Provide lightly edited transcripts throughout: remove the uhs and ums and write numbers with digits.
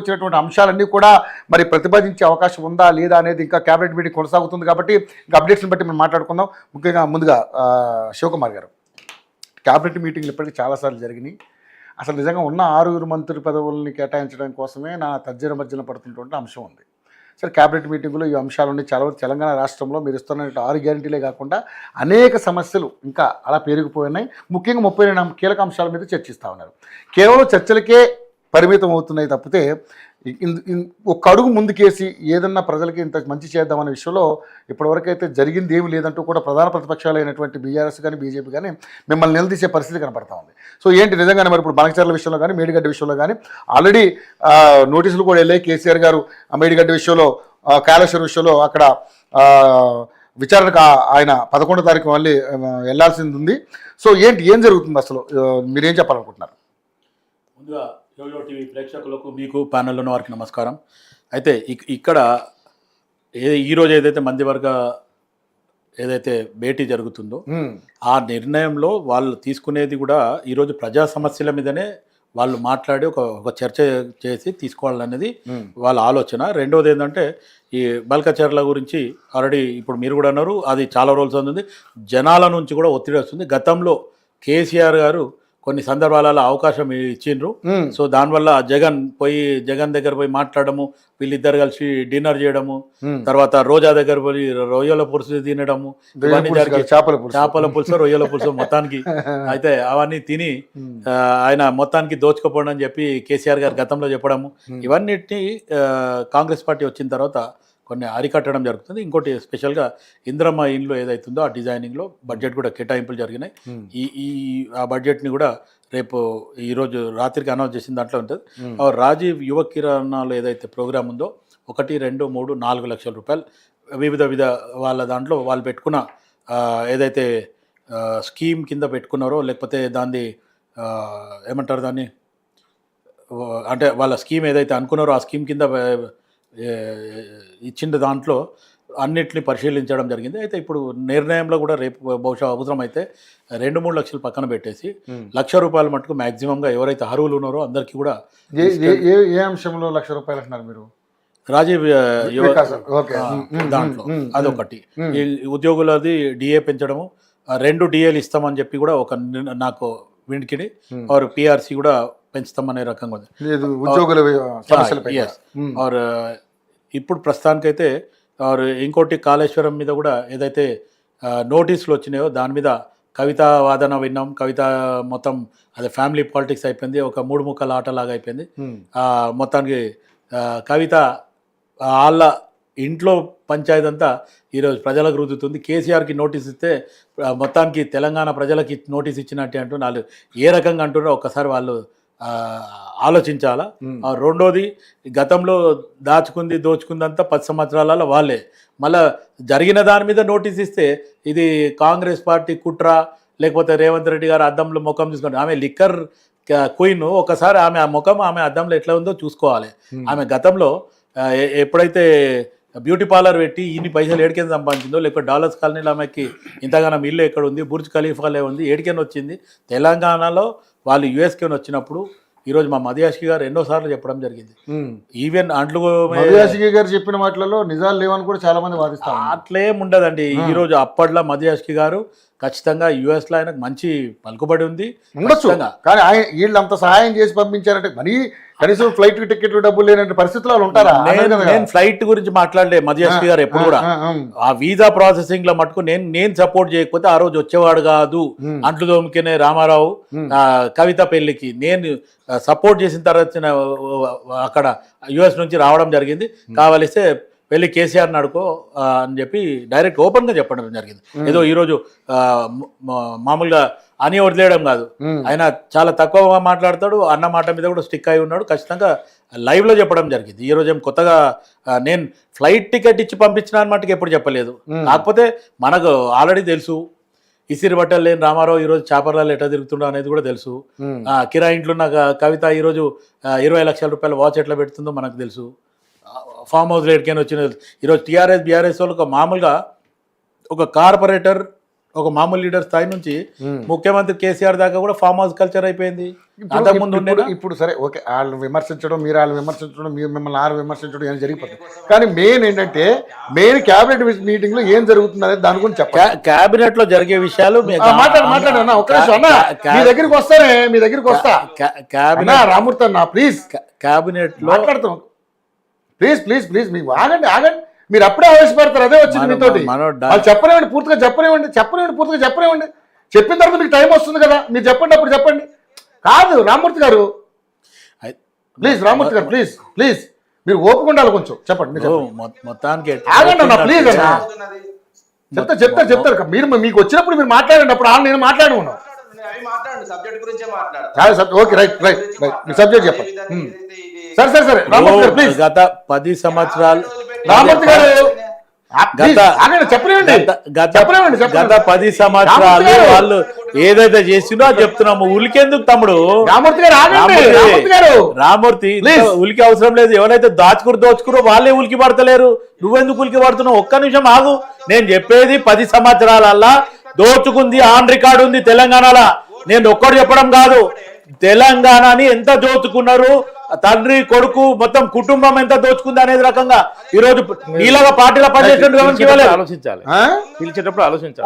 వచ్చినటువంటి అంశాలన్నీ కూడా మరి ప్రతిపాదించే అవకాశం ఉందా లేదా అనేది ఇంకా క్యాబినెట్ మీటింగ్ కొనసాగుతుంది కాబట్టి ఇంకా అప్డేట్స్ని బట్టి మనం మాట్లాడుకుందాం. ముఖ్యంగా ముందుగా శివకుమార్ గారు, క్యాబినెట్ మీటింగ్లు ఇప్పటికీ చాలాసార్లు జరిగినాయి. అసలు నిజంగా ఉన్న 6 మంత్రి పదవుల్ని కేటాయించడం కోసమే నా తర్జన భర్జన పడుతున్నటువంటి అంశం ఉంది. సరే, క్యాబినెట్ మీటింగ్లో ఈ అంశాలుండి తెలంగాణ రాష్ట్రంలో మీరు ఇస్తున్న 6 గ్యారెంటీలే కాకుండా అనేక సమస్యలు ఇంకా అలా పెరిగిపోయినాయి. ముఖ్యంగా 32 కీలక అంశాల మీద చర్చిస్తూ ఉన్నారు. కేవలం చర్చలకే పరిమితం అవుతున్నాయి తప్పితే ఒక అడుగు ముందుకేసి ఏదన్నా ప్రజలకి ఇంత మంచి చేద్దామనే విషయంలో ఇప్పటివరకు అయితే జరిగింది ఏమి లేదంటూ కూడా ప్రధాన ప్రతిపక్షాలైనటువంటి బీఆర్ఎస్ కానీ బీజేపీ కానీ మిమ్మల్ని నిలదీసే పరిస్థితి కనపడతా ఉంది. సో ఏంటి నిజంగానే మరి ఇప్పుడు బనకచర్ల విషయంలో కానీ మేడిగడ్డ విషయంలో కానీ ఆల్రెడీ నోటీసులు కూడా వెళ్ళాయి. కేసీఆర్ గారు మేడిగడ్డ విషయంలో కాళేశ్వరం విషయంలో అక్కడ విచారణకు ఆయన 11వ తారీఖు మళ్ళీ వెళ్లాల్సింది ఉంది. సో ఏం జరుగుతుంది అసలు, మీరేం చెప్పాలనుకుంటున్నారు? ముందుగా యోయో టీవీ ప్రేక్షకులకు, మీకు ప్యానెల్లో ఉన్న వారికి నమస్కారం. అయితే ఇక్కడ ఈరోజు ఏదైతే మంత్రివర్గ ఏదైతే భేటీ జరుగుతుందో ఆ నిర్ణయంలో వాళ్ళు తీసుకునేది కూడా ఈరోజు ప్రజా సమస్యల మీదనే వాళ్ళు మాట్లాడి ఒక చర్చ చేసి తీసుకోవాలనేది వాళ్ళ ఆలోచన. రెండవది ఏంటంటే ఈ బల్కచర్ల గురించి ఆల్రెడీ ఇప్పుడు మీరు కూడా అన్నారు, అది చాలా రోజులు అవుతుంది, జనాల నుంచి కూడా ఒత్తిడి వస్తుంది. గతంలో కేసీఆర్ గారు కొన్ని సందర్భాలలో అవకాశం ఇచ్చిండ్రు. సో దానివల్ల జగన్ దగ్గర పోయి మాట్లాడము, వీళ్ళిద్దరు కలిసి డిన్నర్ చేయడము, తర్వాత రోజా దగ్గర పోయి రొయ్యల పులుసు తినడము, చేపల పులుసు రొయ్యల పులుసు మొత్తానికి అయితే అవన్నీ తిని ఆయన మొత్తానికి దోచుకోపోవడం అని చెప్పి కేసీఆర్ గారు గతంలో చెప్పడము, ఇవన్నిటిని కాంగ్రెస్ పార్టీ వచ్చిన తర్వాత కొన్ని అరికట్టడం జరుగుతుంది. ఇంకోటి స్పెషల్గా ఇంద్రమ్మ ఇండ్లు ఏదైతుందో ఆ డిజైనింగ్లో బడ్జెట్ కూడా కేటాయింపులు జరిగినాయి. ఆ బడ్జెట్ని కూడా రేపు ఈరోజు రాత్రికి అనౌన్స్ చేసిన దాంట్లో ఉంటుంది. రాజీవ్ యువ కిరణాలు ఏదైతే ప్రోగ్రామ్ ఉందో 1, 2, 3, 4 లక్షల రూపాయలు వివిధ వాళ్ళ దాంట్లో వాళ్ళు పెట్టుకున్న ఏదైతే స్కీమ్ కింద పెట్టుకున్నారో, లేకపోతే దాన్ని ఏమంటారు, దాన్ని అంటే వాళ్ళ స్కీమ్ ఏదైతే అనుకున్నారో ఆ స్కీమ్ కింద ఇచ్చిన దాంట్లో అన్నిటిని పరిశీలించడం జరిగింది. అయితే ఇప్పుడు నిర్ణయంలో కూడా రేపు బహుశా అవసరమైతే 2-3 లక్షలు పక్కన పెట్టేసి ₹1,00,000 మటుకు మ్యాక్సిమంగా ఎవరైతే అర్హులు ఉన్నారో అందరికీ కూడా. ఏ అంశంలో ₹1,00,000 అంటున్నారు మీరు? రాజీవ్ దాంట్లో అదొకటి. ఈ ఉద్యోగులది డిఏ పెంచడము, 2 డిఏలు ఇస్తామని చెప్పి కూడా ఒక నాకు వినికిడి, వారు పిఆర్సీ కూడా పెంచుతామనే రకంగా ఉంది. ఇప్పుడు ప్రస్తుతానికైతే ఇంకోటి కాళేశ్వరం మీద కూడా ఏదైతే నోటీసులు వచ్చినాయో దాని మీద కవిత వాదన విన్నాం. కవిత మొత్తం అదే ఫ్యామిలీ పాలిటిక్స్ అయిపోయింది, ఒక 3 ముక్కల ఆటలాగా అయిపోయింది. మొత్తానికి కవిత వాళ్ళ ఇంట్లో పంచాయతీ అంతా ఈరోజు ప్రజలకు రుద్దుతుంది. కేసీఆర్కి నోటీస్ ఇస్తే మొత్తానికి తెలంగాణ ప్రజలకి నోటీస్ ఇచ్చినట్టే అంటూ వాళ్ళు ఏ రకంగా అంటున్నారో ఒక్కసారి వాళ్ళు ఆలోచించాలా. రెండోది, గతంలో దోచుకుందంతా 10 సంవత్సరాల వాళ్ళే మళ్ళా జరిగిన దాని మీద నోటీస్ ఇస్తే ఇది కాంగ్రెస్ పార్టీ కుట్ర, లేకపోతే రేవంత్ రెడ్డి గారు అద్దంలో ముఖం చూసుకుంటారు. ఆమె లిక్కర్ క్వీన్, ఒకసారి ఆమె అద్దంలో ఎట్లా ఉందో చూసుకోవాలి. ఆమె గతంలో ఎప్పుడైతే బ్యూటీ పార్లర్ పెట్టి ఇన్ని పైసలు ఏడికెన్ సంపాదించిందో, లేకపోతే డాలర్స్ కాలనీలో ఆమెకి ఇంతగానం ఇల్లు ఎక్కడ ఉంది, బుర్జ్ ఖలీఫాలే ఉంది, ఏడికెన్ వచ్చింది. తెలంగాణలో వాళ్ళు యుఎస్కేని వచ్చినప్పుడు ఈరోజు మా మదియాష్కి గారు ఎన్నోసార్లు చెప్పడం జరిగింది. ఈవెన్ మదియాష్కి గారు చెప్పిన మాటలలో నిజాలు లేవని కూడా చాలా మంది వాదిస్తారు. అట్లేం ఉండదండి. ఈరోజు అప్పట్లో మదియాష్కి గారు ఖచ్చితంగా యుఎస్లో ఆయనకు మంచి పలుకుబడి ఉంది, ఉండొచ్చు. కానీ వీళ్ళు అంత సహాయం చేసి పంపించారంటే మరీ కనీసం ఫ్లైట్ టికెట్ డబ్బులు లేనట్టు పరిస్థితులు ఉంటారా? నేను ఫ్లైట్ గురించి మాట్లాడలే మదియాష్కి గారు ఎప్పుడు కూడా. ఆ వీసా ప్రాసెసింగ్ లో మటుకు నేను సపోర్ట్ చేయకపోతే ఆ రోజు వచ్చేవాడు కాదు. అంట్లు దోమికనే రామారావు కవిత పెళ్లికి నేను సపోర్ట్ చేసిన తర్వాత అక్కడ యుఎస్ నుంచి రావడం జరిగింది. కావలిస్తే వెళ్ళి కేసీఆర్ని అడుకో అని చెప్పి డైరెక్ట్ ఓపెన్గా చెప్పడం జరిగింది. ఏదో ఈరోజు మామూలుగా అని వదిలేయడం కాదు. ఆయన చాలా తక్కువగా మాట్లాడతాడు, అన్న మాట మీద కూడా స్టిక్ అయి ఉన్నాడు. ఖచ్చితంగా లైవ్లో చెప్పడం జరిగింది. ఈరోజు ఏం కొత్తగా నేను ఫ్లైట్ టికెట్ ఇచ్చి పంపించిన మట్టుకు ఎప్పుడు చెప్పలేదు. కాకపోతే మనకు ఆల్రెడీ తెలుసు ఇసిరి బట్టలు లేని రామారావు ఈరోజు చేపర్లాలు ఎట్లా తిరుగుతుండో అనేది కూడా తెలుసు. కిరా ఇంట్లో ఉన్న కవిత ఈరోజు 20 లక్షల రూపాయల వాచ్ ఎట్లా పెడుతుందో మనకు తెలుసు. ఫామ్ హౌస్లో ఎక్కడికైనా వచ్చిన ఈరోజు టీఆర్ఎస్ బీఆర్ఎస్ వాళ్ళకి మామూలుగా ఒక కార్పొరేటర్ ఒక మామూలు లీడర్ స్థాయి నుంచి ముఖ్యమంత్రి కేసీఆర్ దాకా కూడా ఫామ్ హౌస్ కల్చర్ అయిపోయింది. అంతకుముందు ఉండేనా? ఇప్పుడు సరే ఓకే, వాళ్ళు విమర్శించడం, మీరు వాళ్ళు విమర్శించడం, మీరు మిమ్మల్ని ఆరు విమర్శించడం ఏం జరిగిపోతుంది. కానీ మెయిన్ ఏంటంటే క్యాబినెట్ మీటింగ్ లో ఏం జరుగుతుంది అనేది దాని గురించి చెప్పాలి. క్యాబినెట్ లో జరిగే విషయాలు మాట్లాడన్నా ఒక నిమిషం అన్న, మీ దగ్గరికి వస్తానే, మీ దగ్గరికి వస్తా. క్యాబినెట్ రామూర్తి అన్న ప్లీజ్, క్యాబినెట్ లో మాట్లాడతాం ప్లీజ్ ప్లీజ్ ప్లీజ్. మీకు ఆగండి ఆగండి, మీరు అప్పుడే ఆవేశపడతారు. అదే వచ్చింది మీతోటి. వాళ్ళు చెప్పనివ్వండి, పూర్తిగా చెప్పనివ్వండి, పూర్తిగా చెప్పనివ్వండి. చెప్పిన తర్వాత మీకు టైం వస్తుంది కదా, మీరు చెప్పండి, అప్పుడు చెప్పండి. కాదు రామూర్తి గారు ప్లీజ్, రామూర్తి గారు ప్లీజ్ ప్లీజ్, మీరు ఓపిక ఉండాలి కొంచెం. చెప్పండి మొత్తానికి. ఆగండి అన్న ప్లీజ్ అన్న, చెప్తారు. మీరు మీకు వచ్చినప్పుడు మీరు మాట్లాడండి, అప్పుడు నేను మాట్లాడుకున్నాను. ఓకే రైట్ రైట్ రైట్, మీ సబ్జెక్ట్ చెప్పండి. సరే రామూర్తి గారు ప్లీజ్. గత 10 సంవత్సరాలు రామూర్తి గారు గత 10 సంవత్సరాలు వాళ్ళు ఏదైతే చేసిందో అది చెప్తున్నాము. ఉలికెందుకు తమ్ముడు? రామూర్తి ఉలికి అవసరం లేదు. ఎవరైతే దోచుకురో వాళ్ళే ఉలికి పడతలేరు. నువ్వెందుకు ఉలికి పడుతున్నావు? ఒక్క నిమిషం ఆగు. నేను చెప్పేది 10 సంవత్సరాలల్లా దోచుకుంది ఆన్ రికార్డు ఉంది తెలంగాణలో. నేను ఒక్కడు చెప్పడం కాదు, తెలంగాణని ఎంత దోచుకున్నారు, తండ్రి కొడుకు మొత్తం కుటుంబం ఎంత దోచుకుంది అనేది రకంగా ఈ రోజు నీలాగా పార్టీలో పనిచేసేటప్పుడు ఆలోచించాలి, పిలిచేటప్పుడు ఆలోచించాలి.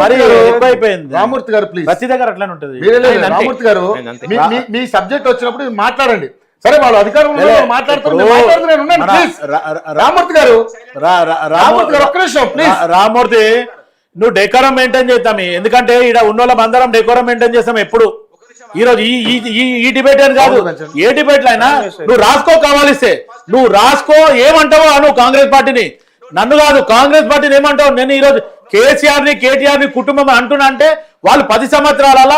మరి ఎక్కువైపోయింది. రామూర్తి గారు ప్లీజ్, ప్రతి దగ్గర అట్లానే ఉంటుంది. రామూర్తి గారు మీ సబ్జెక్ట్ వచ్చినప్పుడు మాట్లాడండి. సరే, వాళ్ళు అధికారంలో మాట్లాడుతున్నారు. రామూర్తి గారు ఒక్క నిమిషం ప్లీజ్. రామూర్తి, నువ్వు డెకోరం మెయింటైన్ చేద్దాం. ఎందుకంటే ఇక్కడ ఉన్న వాళ్ళం అందరం డెకోరం మెయింటైన్ చేస్తాం ఎప్పుడు. ఈ రోజు ఈ డిబేట్ అని కాదు, ఏ డిబేట్ అయినా నువ్వు రాసుకో, కావాలిస్తే నువ్వు రాసుకో. ఏమంటావో నువ్వు కాంగ్రెస్ పార్టీని, నన్ను కాదు కాంగ్రెస్ పార్టీని ఏమంటావు? నేను ఈ రోజు కేసీఆర్ ని కేటీఆర్ ని కుటుంబం అంటున్నా అంటే వాళ్ళు 10 సంవత్సరాల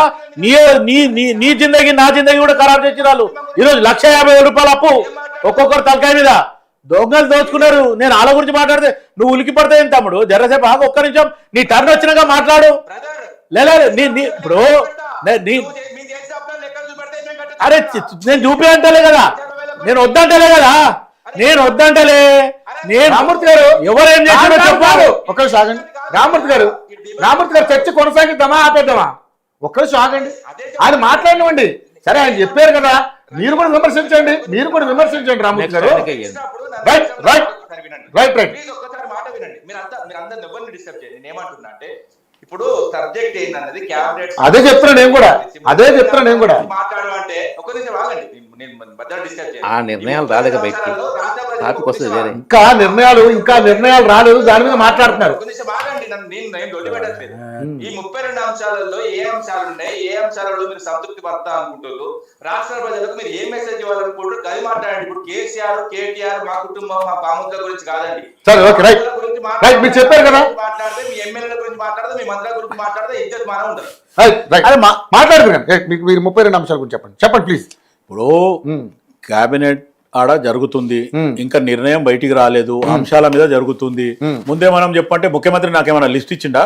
నీ జిందగీ నా జిందగీ కూడా ఖరాబ్ చేసిన వాళ్ళు. ఈరోజు 1,50,000 రూపాయలు అప్పు ఒక్కొక్కరు తలకాయ మీద దొంగలు దోచుకున్నారు. నేను వాళ్ళ గురించి మాట్లాడితే నువ్వు ఉలికి పడతాయి తమ్ముడు. జరసేపు ఆగు, ఒక్క నిమిషం. నీ టర్న్ వచ్చినాక మాట్లాడు. ఇప్పుడు అరే నేను చూపి అంటలే కదా, నేను వద్దంటలే కదా, నేను రామూర్తి గారు ఎవరేం చేశారో చెప్పారు. ఒక్క నిమిషం ఆగండి రామూర్తి గారు చర్చ కొనసాగిద్దామా ఆపేద్దామా? ఒక్క నిమిషం ఆగండి, ఆయన మాట్లాడినవ్వండి. సరే, ఆయన చెప్పారు కదా, మీరు కూడా విమర్శించండి రామూర్తి గారు. Right right right right. ఇప్పుడు సబ్జెక్ట్ ఏంటన్నది క్యాబినెట్, అదే చెప్తున్నా నేను కూడా మాట్లాడమంటే ఒక నిమిషం ఆగండి, ఆ నిర్ణయాలు రాలేక బయటికి టాపిక్ వస్తుంది వేరే. ఇంకా నిర్ణయాలు రాలేదు, దాని మీద మాట్లాడుతున్నారు. ఒక నిమిషం ఆగండి, నేను దొడ్డి పెట్టట్లేదు. ఈ 32 అంశాలలో ఏ అంశాలు ఉన్నాయి, ఏ అంశాలలో మీరు సంతృప్తి పడతా అనుకుంటారు, రాష్ట్ర ప్రజలకు మీరు ఏ మెసేజ్ ఇవ్వాలనుకుంటారు, అది మాట్లాడండి. ఇప్పుడు కేసీఆర్ కేటీఆర్ మా కుటుంబం మా పాముల గురించి కాదండి. సరే ఓకే రైట్ రైట్, మీరు చెప్పారు కదా. మాట్లాడితే మీ ఎమ్మెల్యేల గురించి మాట్లాడితే, మీ మంత్రుల గురించి మాట్లాడితే ఇద్దరు మనం ఉంటారు. మాట్లాడుతున్నాను. మీరు 32 అంశాల గురించి చెప్పండి ప్లీజ్. ఇప్పుడు కేబినెట్ ఆడ జరుగుతుంది, ఇంకా నిర్ణయం బయటికి రాలేదు, అంశాల మీద జరుగుతుంది. ముందే మనం చెప్పంటే ముఖ్యమంత్రి నాకేమన్నా లిస్ట్ ఇచ్చిండా?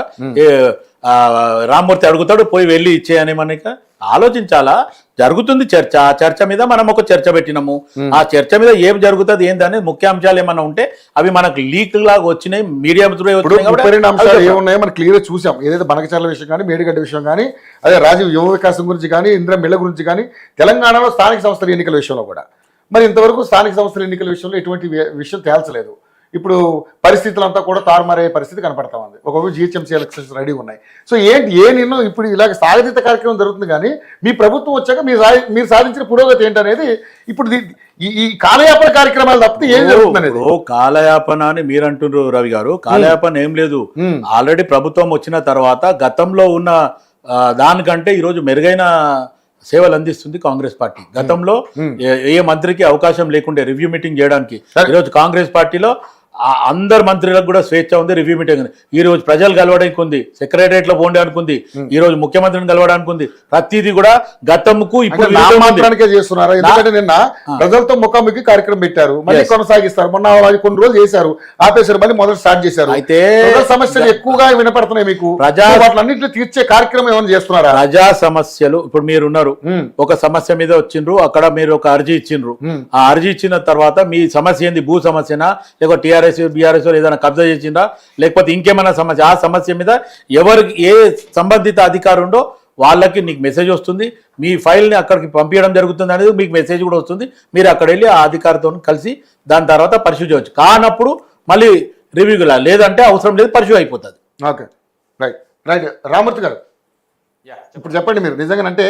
రామ్మూర్తి అడుగుతాడు, పోయి వెళ్ళి ఇచ్చేయని మనకి ఆలోచించాలా? జరుగుతుంది చర్చ, ఆ చర్చ మీద మనం ఒక చర్చ పెట్టినాము. ఆ చర్చ మీద ఏం జరుగుతుంది ఏంటనేది ముఖ్య అంశాలు ఏమన్నా ఉంటే అవి మనకు లీక్ లాగా వచ్చినాయి, మీడియా ఏమున్నాయో మనం క్లియర్ చూసాం. ఏదైతే బనకచర్ల విషయం కానీ, మేడిగడ్డ విషయం కానీ, అదే రాజీవ్ యువ వికాసం గురించి కానీ, ఇంద్ర మిళ్ళ గురించి కానీ, తెలంగాణలో స్థానిక సంస్థల ఎన్నికల విషయంలో కూడా మరి ఇంతవరకు స్థానిక సంస్థల ఎన్నికల విషయంలో ఎటువంటి విషయం తేల్చలేదు. ఇప్పుడు పరిస్థితులంతా కూడా తారుమారయ్యే పరిస్థితి కనపడతా ఉంది. ఒకవైపు జీహెచ్ఎంసీ ఎలక్షన్స్ రెడీ ఉన్నాయి. సో ఏ నిర్ణయం ఇప్పుడు ఇలాగ సాగతీత కార్యక్రమం జరుగుతుంది. కానీ మీ ప్రభుత్వం వచ్చాక మీరు సాధించిన పురోగతి ఏంటనేది ఇప్పుడు ఈ కాలయాపన కార్యక్రమాలు తప్పితే ఏం జరుగుతుంది అనేది. కాలయాపన అని మీరు అంటున్నారు రవి గారు. కాలయాపన ఏం లేదు. ఆల్రెడీ ప్రభుత్వం వచ్చిన తర్వాత గతంలో ఉన్న దానికంటే ఈరోజు మెరుగైన సేవలు అందిస్తుంది కాంగ్రెస్ పార్టీ. గతంలో ఏ మంత్రికి అవకాశం లేకుండే రివ్యూ మీటింగ్ చేయడానికి. ఈరోజు కాంగ్రెస్ పార్టీలో అందరు మంత్రులకు కూడా స్వేచ్ఛ ఉంది, రివ్యూ మీటింగ్ ఉంది. ఈ రోజు ప్రజలు కలవడానికి ఉంది, సెక్రటరియట్ లో పోండి అనుకుంది, ఈ రోజు ముఖ్యమంత్రిని కలవడానికి ఉంది. ప్రతిదీ కూడా గతంకు ఇప్పుడు చేస్తున్నారు. ఎందుకంటే నిన్న ప్రజలతో ముఖాముఖి కార్యక్రమం పెట్టారు, మళ్ళీ కొనసాగిస్తారు. మొన్న కొన్ని రోజులు చేశారు, ఆపేశారు, మళ్ళీ మొదలు స్టార్ట్ చేశారు. అయితే సమస్యలు ఎక్కువగా వినపడుతున్నాయి మీకు. వాటిలన్నింటినీ తీర్చే కార్యక్రమం ఏమైనా చేస్తున్నారా? ప్రజా సమస్యలు ఇప్పుడు మీరున్నారు, ఒక సమస్య మీద వచ్చిండ్రు, అక్కడ మీరు ఒక అర్జీ ఇచ్చిండ్రు. ఆ అర్జీ ఇచ్చిన తర్వాత మీ సమస్య ఏంది? భూ సమస్యనా లేక టీఆర్ఎస్ టీఆర్ఎస్ బీఆర్ఎస్ ఏదైనా కబ్జా చేసిందా లేకపోతే ఇంకేమైనా సమస్య, ఆ సమస్య మీద ఎవరికి ఏ సంబంధిత అధికారి ఉందో వాళ్ళకి నీకు మెసేజ్ వస్తుంది, మీ ఫైల్ని అక్కడికి పంపించడం జరుగుతుంది అనేది మీకు మెసేజ్ కూడా వస్తుంది. మీరు అక్కడ వెళ్ళి ఆ అధికారితో కలిసి దాని తర్వాత పరిశీలి చేయవచ్చు. కానప్పుడు మళ్ళీ రివ్యూకి లేదంటే అవసరం లేదు, పరిశీలి అయిపోతుంది. Okay, right right. రామూర్తి గారు, ఇప్పుడు చెప్పండి, మీరు నిజంగానంటే